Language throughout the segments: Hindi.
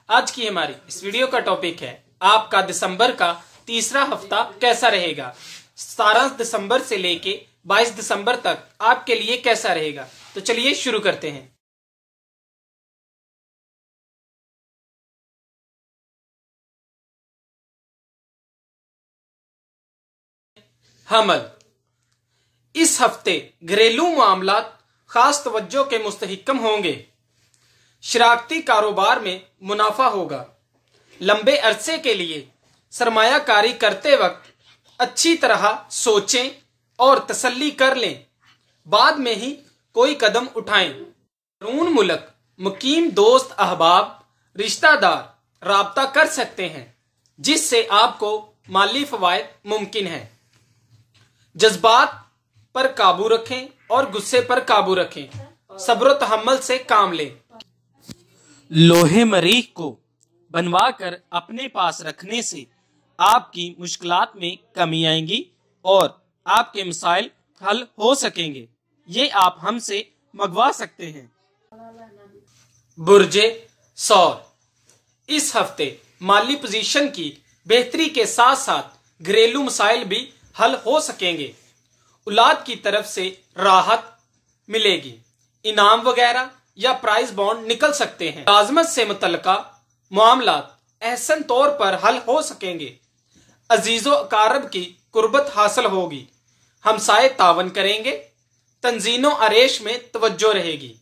आज की हमारी इस वीडियो का टॉपिक है आपका दिसंबर का तीसरा हफ्ता कैसा रहेगा। 17 दिसंबर से लेके 22 दिसंबर तक आपके लिए कैसा रहेगा। तो चलिए शुरू करते हैं। हमल, इस हफ्ते घरेलू मामलात खास तवज्जो के मुस्तहिकम होंगे। शराकती कारोबार में मुनाफा होगा। लंबे अरसे के लिए सरमायाकारी करते वक्त अच्छी तरह सोचें और तसल्ली कर लें, बाद में ही कोई कदम उठाएं। बैरून मुल्क मुकीम दोस्त अहबाब रिश्तेदार राब्ता कर सकते हैं, जिससे आपको माली फवायद मुमकिन है। जज्बात पर काबू रखें और गुस्से पर काबू रखें। सब्र तहम्मुल से काम लें। लोहे मरीख को बनवा कर अपने पास रखने से आपकी मुश्किलात में कमी आएगी और आपके मसाइल हल हो सकेंगे। ये आप हमसे मंगवा सकते हैं। बुर्जे सौर, इस हफ्ते माली पोजीशन की बेहतरी के साथ साथ घरेलू मसाइल भी हल हो सकेंगे। औलाद की तरफ से राहत मिलेगी। इनाम वगैरह या प्राइज बॉन्ड निकल सकते हैं। लाजमत से मुतल्लिका मामलात एहसन तौर पर हल हो सकेंगे। अजीजो अकारब की कुर्बत हासिल होगी। हमसाए तावन करेंगे। तंजीनो अरेश में तवज्जो रहेगी।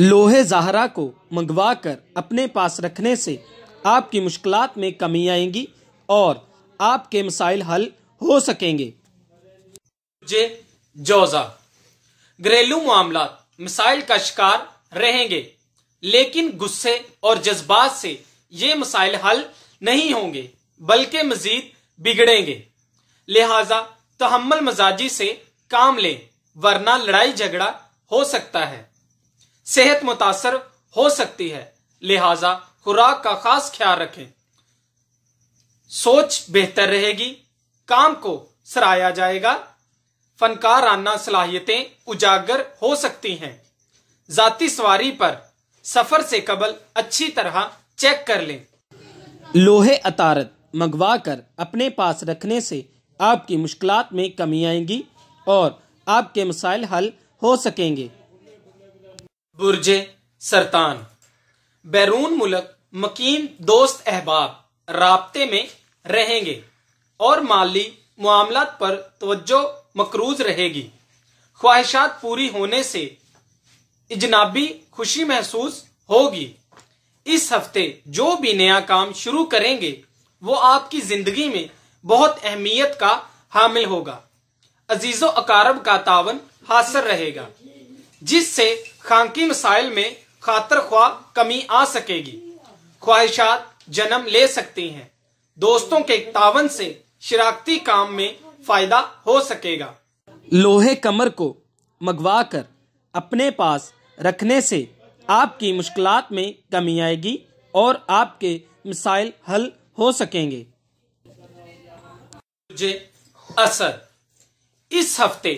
लोहे ज़हरा को मंगवा कर अपने पास रखने से आपकी मुश्किलात में कमी आएगी और आपके मसाइल हल हो सकेंगे। जोजा, घरेलू मामलात मसाइल का शिकार रहेंगे, लेकिन गुस्से और जज्बात से ये मसाइल हल नहीं होंगे बल्कि मजीद बिगड़ेंगे। लिहाजा तहम्मुल मजाजी से काम लें, वरना लड़ाई झगड़ा हो सकता है। सेहत मुतासर हो सकती है, लिहाजा खुराक का खास ख्याल रखें। सोच बेहतर रहेगी। काम को सराहा जाएगा। फनकाराना सलाहियतें उजागर हो सकती हैं। जाती सवारी पर सफर से कबल अच्छी तरह चेक कर लें। लोहे अतारत मंगवा कर अपने पास रखने से आपकी मुश्किलात में कमी आएगी और आपके मसाइल हल हो सकेंगे। बुर्जे सरतान, बैरून मुल्क मकीन दोस्त अहबाब राब्ते में रहेंगे और माली मामलात पर तवज्जो मकरूज रहेगी। ख्वाहिशात पूरी होने से इजनाबी खुशी महसूस होगी। इस हफ्ते जो भी नया काम शुरू करेंगे वो आपकी जिंदगी में बहुत अहमियत का हामिल होगा। अजीजो अकारब का तावन हासिल रहेगा, जिससे खानकी मसाइल में खातर ख्वाह कमी आ सकेगी। ख्वाहिशात जन्म ले सकती हैं। दोस्तों के तावन से शराकती काम में फायदा हो सकेगा। लोहे कमर को मंगवा कर अपने पास रखने से आपकी मुश्किलात में कमी आएगी और आपके मसाइल हल हो सकेंगे। असर, इस हफ्ते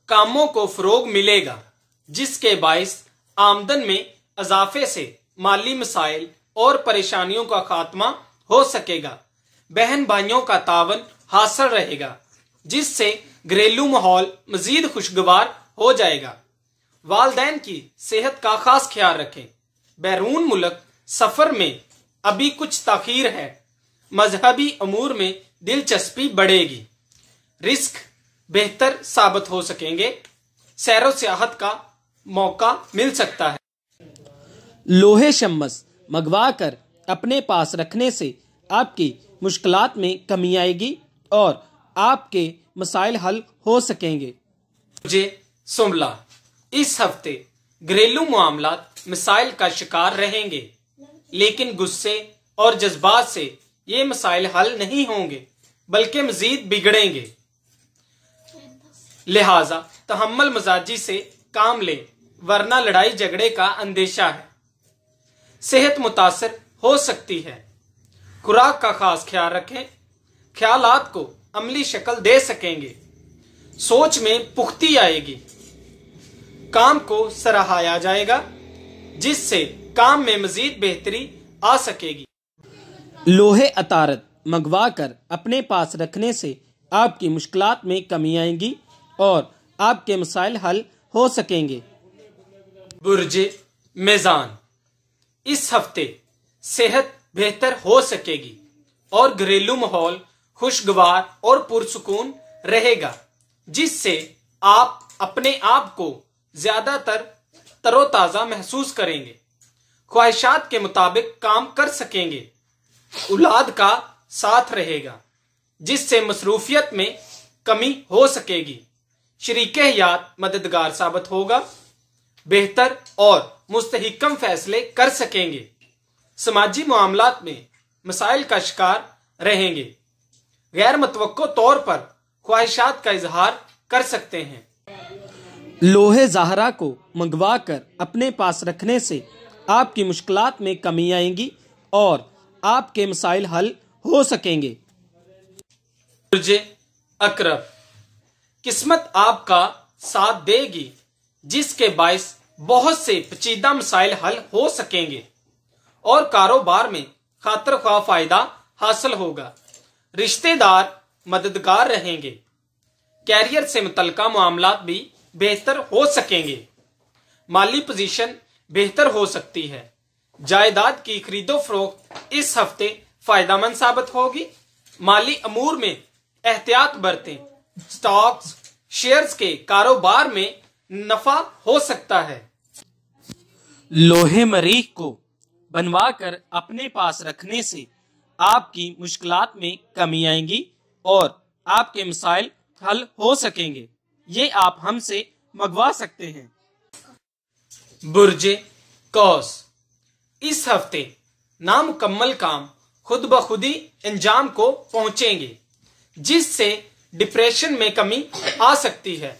कामों को फरोग मिलेगा, जिसके बाइस आमदन में इजाफे से माली मसाइल और परेशानियों का खात्मा हो सकेगा। बहन भाइयों का तावन हासिल रहेगा, जिससे घरेलू माहौल मजीद खुशगवार हो जाएगा। वालदैन की सेहत का खास ख्याल रखें। बैरून मुल्क सफर में अभी कुछ ताखीर है। मजहबी अमूर में दिलचस्पी बढ़ेगी। रिस्क बेहतर साबित हो सकेंगे। सैरो सियाहत का मौका मिल सकता है। लोहे शम्मस मंगवा कर अपने पास रखने से आपकी मुश्किलात में कमी आएगी और आपके मसाइल हल हो सकेंगे। सुमला, इस हफ्ते घरेलू मामलात मसाइल का शिकार रहेंगे, लेकिन गुस्से और जज्बात से ये मसाइल हल नहीं होंगे बल्कि मजीद बिगड़ेंगे। लिहाजा तहम्मुल मजाजी से काम लें, वरना लड़ाई झगड़े का अंदेशा है। सेहत मुतासर हो सकती है। खुराक का खास ख्याल रखें। ख्यालात को अमली शक्ल दे सकेंगे। सोच में पुख्ती आएगी। काम को सराहाया जाएगा, जिससे काम में मजीद बेहतरी आ सकेगी। लोहे अतारत मंगवा कर अपने पास रखने से आपकी मुश्किलात में कमी आएगी और आपके मसाइल हल हो सकेंगे। बुर्जे मेज़ान, इस हफ्ते सेहत बेहतर हो सकेगी और घरेलू माहौल खुशगवार और पुरसुकून रहेगा, जिससे आप अपने आप को ज्यादातर तरोताजा महसूस करेंगे। ख्वाहिशात के मुताबिक काम कर सकेंगे। औलाद का साथ रहेगा, जिससे मसरूफियत में कमी हो सकेगी। शरीके हयात मददगार साबित होगा। बेहतर और मुस्तहिकम फैसले कर सकेंगे। समाजी मामलात में मसाइल का शिकार रहेंगे। गैर मुतवक्को तौर पर ख्वाहिशात का इजहार कर सकते हैं। लोहे ज़हरा को मंगवा कर अपने पास रखने से आपकी मुश्किलात में कमी आएगी और आपके मसाइल हल हो सकेंगे। बुर्जे अकरब, किस्मत आपका साथ देगी, जिसके बायस बहुत से पेचीदा मसाइल हल हो सकेंगे और कारोबार में खातिर ख्वाह फायदा हासिल होगा। रिश्तेदार मददगार रहेंगे। कैरियर से मुतल्लिका मामलात भी बेहतर हो सकेंगे। माली पोजीशन बेहतर हो सकती है। जायदाद की खरीदो फरोख्त इस हफ्ते फायदामंद साबित होगी। माली अमूर में एहतियात बरतें। स्टॉक्स, शेयर्स के कारोबार में नफा हो सकता है। लोहे मरीख को बनवा कर अपने पास रखने से आपकी मुश्किलात में कमी आएगी और आपके मसाइल हल हो सकेंगे। ये आप हमसे मंगवा सकते हैं। बुर्जे कौस, इस हफ्ते नामुकम्मल काम खुद ब खुदी अंजाम को पहुंचेंगे, जिससे डिप्रेशन में कमी आ सकती है।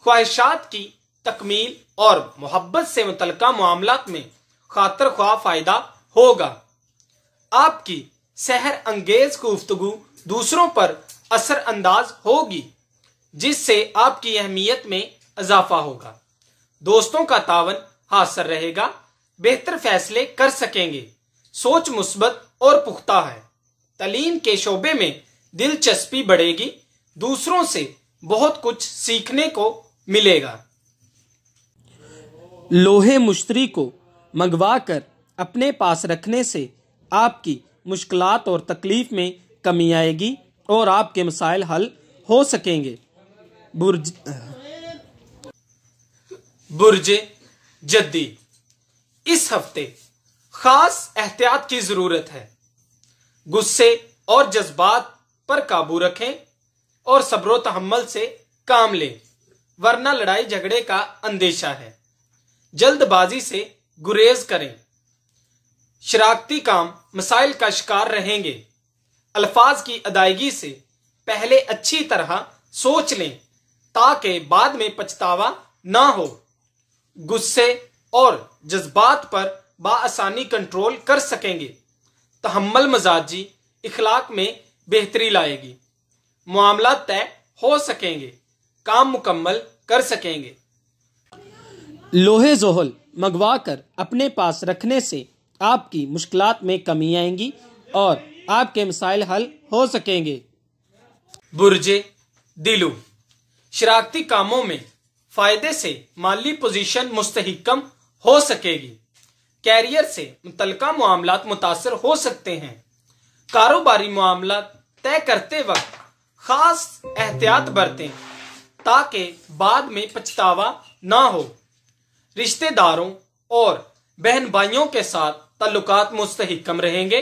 ख्वाहिशात की तकमील और मोहब्बत से मुतल्लिका मामलात में खातिर ख्वाह फायदा होगा। आपकी सहर अंगेज गुफ्तगू दूसरों पर असर अंदाज होगी, जिससे आपकी अहमियत में इजाफा होगा। दोस्तों का तावन हासिल रहेगा। बेहतर फैसले कर सकेंगे। सोच मुस्बत और पुख्ता है। तालीम के शोबे में दिलचस्पी बढ़ेगी। दूसरों से बहुत कुछ सीखने को मिलेगा। लोहे मुश्तरी को मंगवा कर अपने पास रखने से आपकी मुश्किलात और तकलीफ में कमी आएगी और आपके मसाइल हल हो सकेंगे। बुर्जे जद्दी, इस हफ्ते खास एहतियात की जरूरत है। गुस्से और जज्बात पर काबू रखें और सब्रो तहम्मुल से काम लें, वरना लड़ाई झगड़े का अंदेशा है। जल्दबाजी से गुरेज करें। शरारती काम मसाइल का शिकार रहेंगे। अल्फाज की अदायगी से पहले अच्छी तरह सोच लें, ताकि बाद में पछतावा ना हो। गुस्से और जज्बात पर बाआसानी कंट्रोल कर सकेंगे। तहम्मुल मजाजी इखलाक में बेहतरी लाएगी। मामला तय हो सकेंगे। काम मुकम्मल कर सकेंगे। लोहे जोहल मंगवा कर अपने पास रखने से आपकी मुश्किलात में कमी आएंगी और आपके मसाइल हल हो सकेंगे। बुर्जे दिलू, शरारती कामों में फायदे से माली पोजीशन मुस्तहिकम हो सकेगी। कैरियर से मुतल्लिका मामलात मुतासर हो सकते हैं। कारोबारी मामला तय करते वक्त खास एहतियात बरतें, ताकि बाद में पछतावा ना हो। रिश्तेदारों और बहन भाइयों के साथ ताल्लुकात मुस्तहिकम रहेंगे।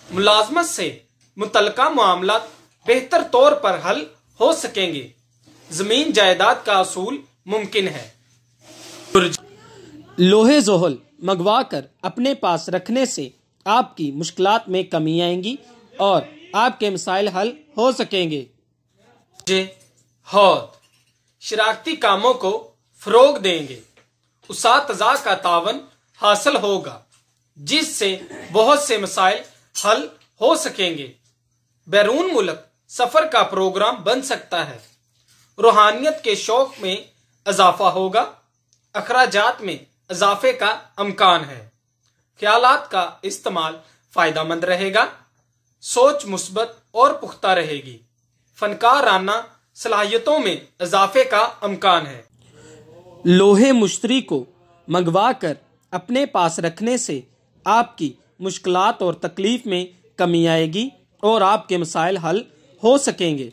मुलाजमत से मुतल्लिका मामलात बेहतर तौर पर हल हो सकेंगे। जमीन जायदाद का असूल मुमकिन है। लोहे जोहल मंगवा कर अपने पास रखने से आपकी मुश्किलात में कमी आएंगी और आपके मसाइल हल हो सकेंगे। हौद, शरारती कामों को फरोग देंगे। उसातजा का तावन हासिल होगा, जिससे बहुत से मसाइल हल हो सकेंगे। बैरून मुल्क सफर का प्रोग्राम बन सकता है। रूहानियत के शौक में इजाफा होगा। अखराजात में इजाफे का अमकान है। ख्यालात का इस्तेमाल फायदेमंद रहेगा। सोच मुस्बत और पुख्ता रहेगी। फनकाराना सलाहियतों में इजाफे का अमकान है। लोहे मुश्तरी को मंगवा कर अपने पास रखने से आपकी मुश्किलात और तकलीफ में कमी आएगी और आपके मसाइल हल हो सकेंगे।